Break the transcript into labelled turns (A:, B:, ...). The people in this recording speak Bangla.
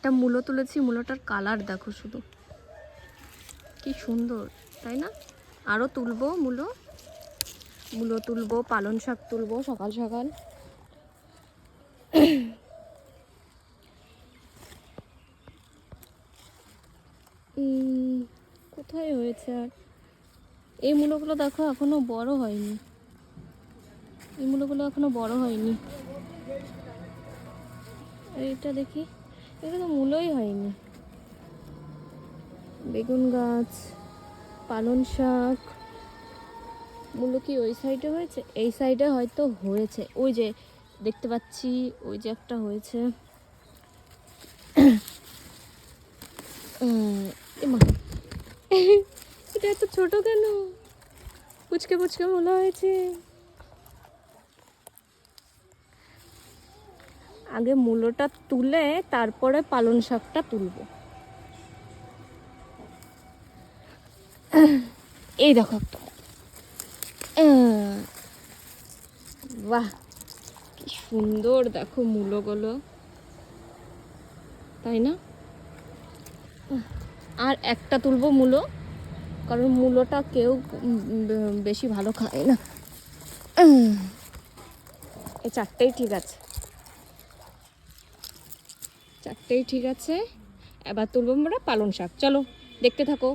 A: একটা মূলো তুলেছি, মূলোটার কালার দেখো শুধু কি সুন্দর, তাই না? আরও তুলবো মূলো, মূলো তুলবো, পালং শাক তুলবো সকাল সকাল। কোথায় হয়েছে আর? এই মূলোগুলো দেখো এখনো বড় হয়নি, এই মূলোগুলো এখনো বড় হয়নি। এইটা দেখি, এগুলো তো মূলোই হয়নি। বেগুন গাছ, পালং শাক, মূলো কি ওই সাইডে হয়েছে? এই সাইডে হয়তো হয়েছে, ওই যে দেখতে পাচ্ছি, ওই যে একটা হয়েছে। এটা এত ছোট কেন? পুচকে পুচকে মূলো হয়েছে। আগে মূলোটা তুলে তারপরে পালং শাকটা তুলবো। এই দেখো একটা, বাহ কি সুন্দর দেখো মূলোগুলো, তাই না? আর একটা তুলবো মূলো, কারণ মূলোটা কেউ বেশি ভালো খায় না। এই চারটেই ঠিক আছে, চারটেই ঠিক আছে। এবার তুলবো আমরা পালং শাক, চলো দেখতে থাকো।